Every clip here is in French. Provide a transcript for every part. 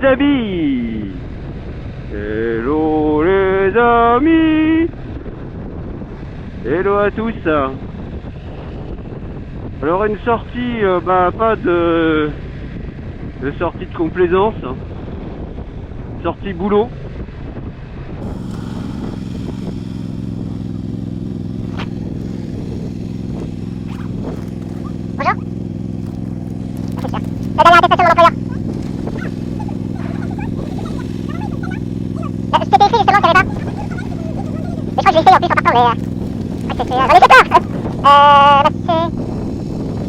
amis. Hello les amis. Hello à tous. Alors une sortie, pas de sortie de complaisance, sortie boulot. Bonjour. La dernière attestation de mon employeur. Ce qui était écrit justement, je savais pas. Mais je crois que je l'ai essayé en plus en partant, mais... j'en ai fait peur. Bah c'est...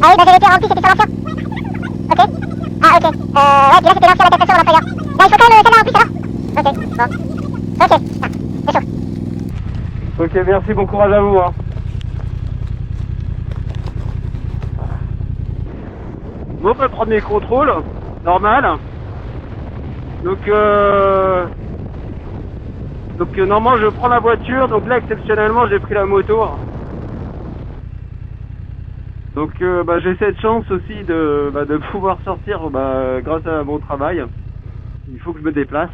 Ah oui, bah j'avais été rempli, c'était sur l'ancien. Ok. Ah ok. Ouais, puis là c'était l'ancien attestation de mon employeur. Là il faut quand même celle-là en plus alors. Ok, bon. Ok, ah, c'est chaud. Ok, merci, bon courage à vous. Hein. Bon, bah, premier contrôle, normal. Donc normalement je prends la voiture, donc là exceptionnellement j'ai pris la moto. Donc j'ai cette chance aussi de pouvoir sortir grâce à mon travail. Il faut que je me déplace.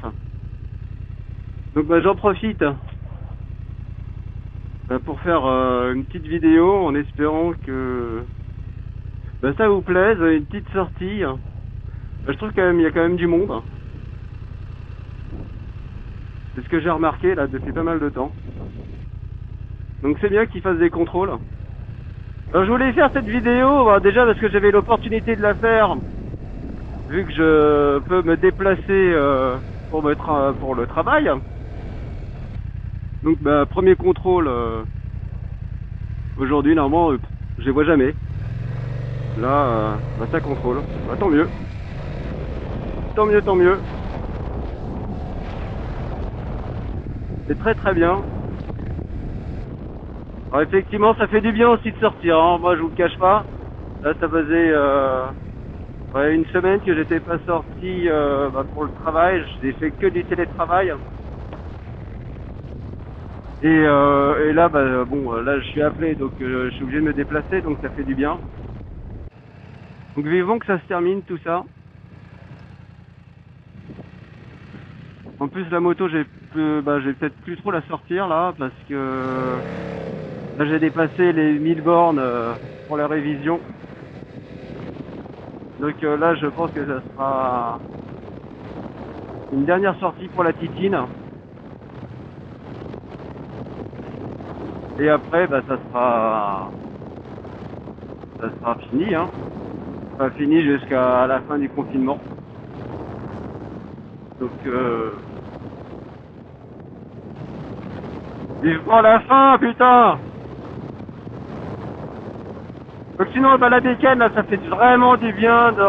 Donc j'en profite pour faire une petite vidéo en espérant que ça vous plaise, une petite sortie. Je trouve quand même il y a quand même du monde. C'est ce que j'ai remarqué là depuis pas mal de temps. Donc c'est bien qu'ils fassent des contrôles. Alors, je voulais faire cette vidéo déjà parce que j'avais l'opportunité de la faire vu que je peux me déplacer pour le travail. Donc premier contrôle aujourd'hui normalement je les vois jamais. Là ça contrôle. Tant mieux. Tant mieux, tant mieux. C'est très très bien. Alors effectivement ça fait du bien aussi de sortir, hein. Moi je vous le cache pas. Là ça faisait une semaine que j'étais pas sorti pour le travail. J'ai fait que du télétravail. Et là là je suis appelé donc je suis obligé de me déplacer, donc ça fait du bien. Donc vivons que ça se termine tout ça. En plus la moto j'ai peut-être plus trop la sortir là parce que là j'ai dépassé les 1000 bornes pour la révision. Donc là je pense que ça sera une dernière sortie pour la titine. Et après ça sera fini, hein. Ça sera fini jusqu'à la fin du confinement. Donc vivement la fin, putain. Donc sinon la bécane là, ça fait vraiment du bien de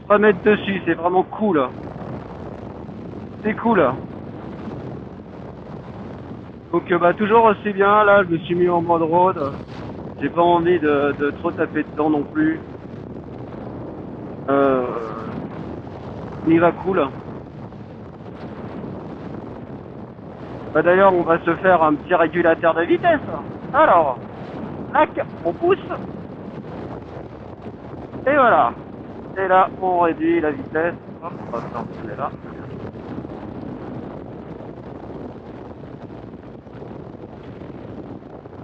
remettre dessus, c'est vraiment cool. C'est cool. Donc toujours aussi bien, là je me suis mis en mode road. J'ai pas envie de trop taper dedans non plus. Il va cool. D'ailleurs on va se faire un petit régulateur de vitesse. Alors, tac, on pousse. Et voilà. Et là on réduit la vitesse. Hop, on va sortir là.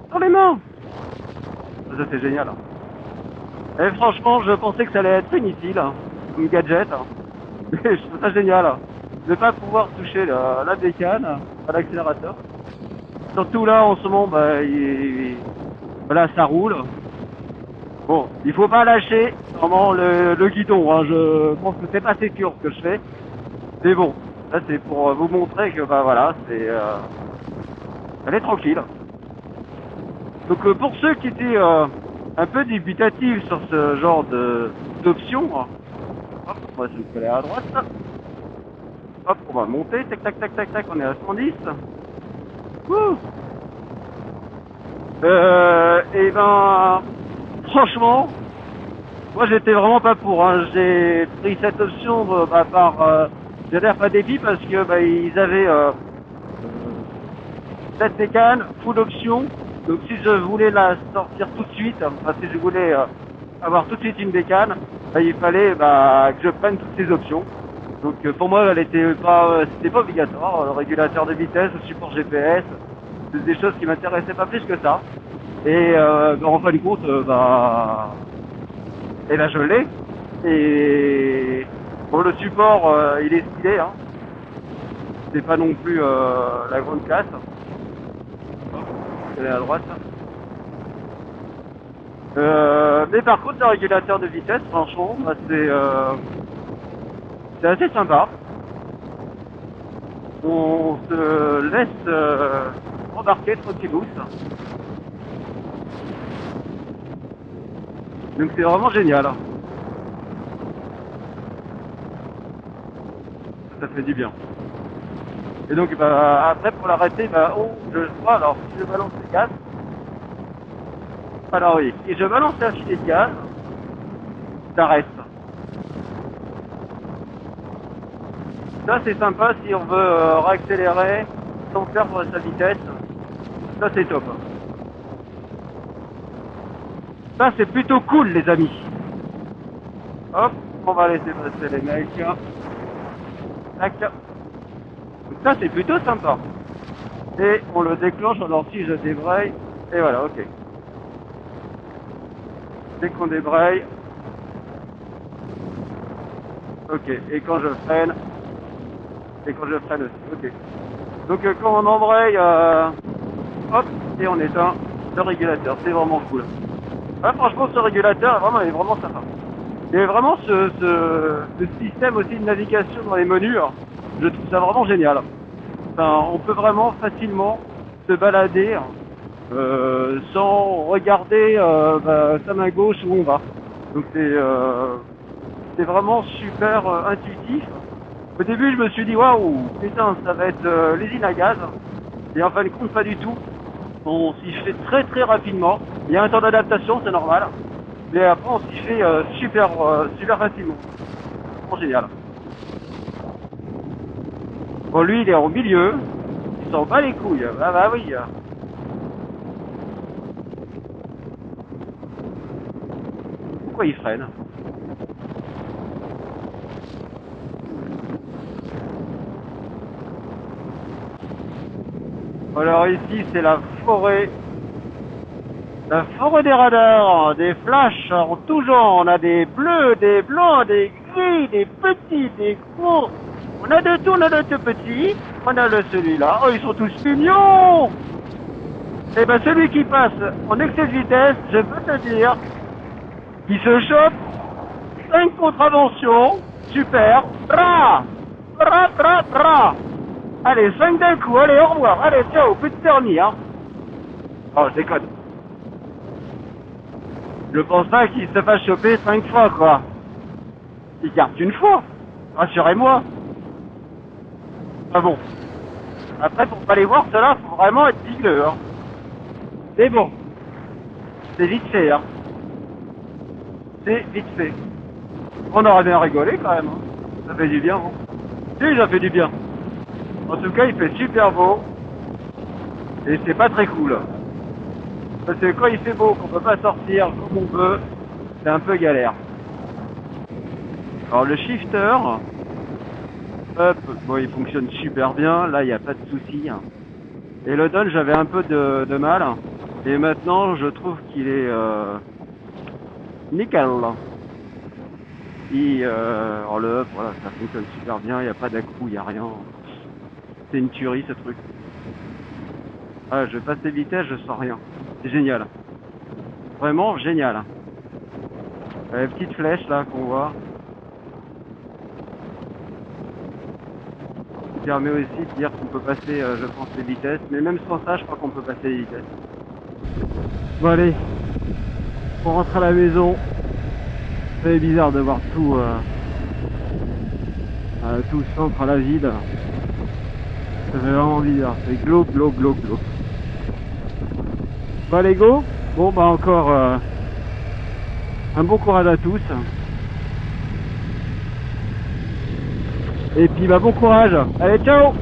Sur les mains. Ça c'est génial. Et franchement je pensais que ça allait être inutile comme gadget. Mais je trouve ça génial de ne pas pouvoir toucher la bécane à l'accélérateur. Surtout là en ce moment voilà, ça roule. Bon, il faut pas lâcher vraiment le guidon, hein. Je pense que c'est pas sécure ce que je fais. Mais bon, là c'est pour vous montrer que voilà, elle est tranquille. Donc pour ceux qui étaient un peu dubitatifs sur ce genre d'option, hop, on va se coller à droite. Hop, on va monter, tac tac tac tac tac, on est à 110. Wouh. Et franchement, moi j'étais vraiment pas pour, hein. J'ai pris cette option j'adhère pas dépit parce que ils avaient cette bécane full option. Donc si je voulais la sortir tout de suite, si je voulais avoir tout de suite une bécane, Bah, il fallait que je prenne toutes ces options. Donc pour moi, c'était pas obligatoire. Le régulateur de vitesse, le support GPS, c'est des choses qui m'intéressaient pas plus que ça. Et en fin de compte, je l'ai. Et bon, le support, il est stylé, hein. C'est pas non plus la grande classe. Elle est à droite. Mais par contre, le régulateur de vitesse, franchement, c'est assez sympa. On se laisse embarquer tranquillos. Donc c'est vraiment génial. Ça fait du bien. Et donc après pour l'arrêter, je vois, alors si je balance le gaz. Alors oui, si je balance un filet de gaz, ça reste. Ça c'est sympa si on veut réaccélérer sans perdre sa vitesse. Ça c'est top. Ça c'est plutôt cool les amis. Hop, on va laisser passer les mecs. Tac. Donc ça c'est plutôt sympa. Et on le déclenche, alors si je débraye, et voilà, ok. Dès qu'on débraye, ok, et quand je freine aussi, ok. Donc quand on embraye, hop, et on éteint le régulateur, c'est vraiment cool. Ah, franchement, ce régulateur est vraiment sympa. Et vraiment ce système aussi de navigation dans les menus, je trouve ça vraiment génial. Enfin, on peut vraiment facilement se balader sans regarder sa main gauche où on va. Donc c'est vraiment super intuitif. Au début, je me suis dit waouh, putain, ça va être l'usine à gaz. Et en fin de compte, pas du tout. On s'y fait très très rapidement. Il y a un temps d'adaptation, c'est normal. Mais après, on s'y fait super facilement. C'est vraiment génial. Bon, lui, il est au milieu. Il s'en bat les couilles. Bah oui. Pourquoi il freine? Alors ici, c'est la forêt. La forêt des radars, des flashs en tout genre. On a des bleus, des blancs, des gris, des petits, des gros. On a de tout, on a de tout petits. On a celui-là. Oh, ils sont tous mignons. Et ben celui qui passe en excès de vitesse, je peux te dire, il se chope 5 contraventions. Super. Tra, tra, tra, tra. Allez, 5 d'un coup. Allez, au revoir. Allez, ciao. Plus de permis, hein. Oh, je déconne. Je pense pas qu'il se fasse choper 5 fois, quoi. Il garde une fois. Rassurez-moi. Ah bon. Après, pour pas les voir, cela, faut vraiment être vigleux, hein. Mais bon. C'est vite fait, hein. C'est vite fait. On aurait bien rigolé, quand même, hein. Ça fait du bien, hein. Si, ça fait du bien. En tout cas, il fait super beau. Et c'est pas très cool. Parce que quand il fait beau, qu'on peut pas sortir comme on veut, c'est un peu galère. Alors le shifter, hop, bon, il fonctionne super bien. Là, il n'y a pas de souci. Et le down, j'avais un peu de mal. Et maintenant, je trouve qu'il est nickel. Et alors le up, voilà, ça fonctionne super bien. Il n'y a pas d'accroc, il n'y a rien. C'est une tuerie ce truc. Ah, je passe les vitesses, je sens rien. C'est génial. Vraiment génial. Les petites flèches là qu'on voit. Ça permet aussi de dire qu'on peut passer, je pense, les vitesses. Mais même sans ça, je crois qu'on peut passer les vitesses. Bon allez, on rentre à la maison. C'est bizarre de voir tout le centre à la vide. Ça fait vraiment bizarre. C'est glauque. Bah les go, bon bah encore un bon courage à tous. Et puis bah bon courage. Allez, ciao.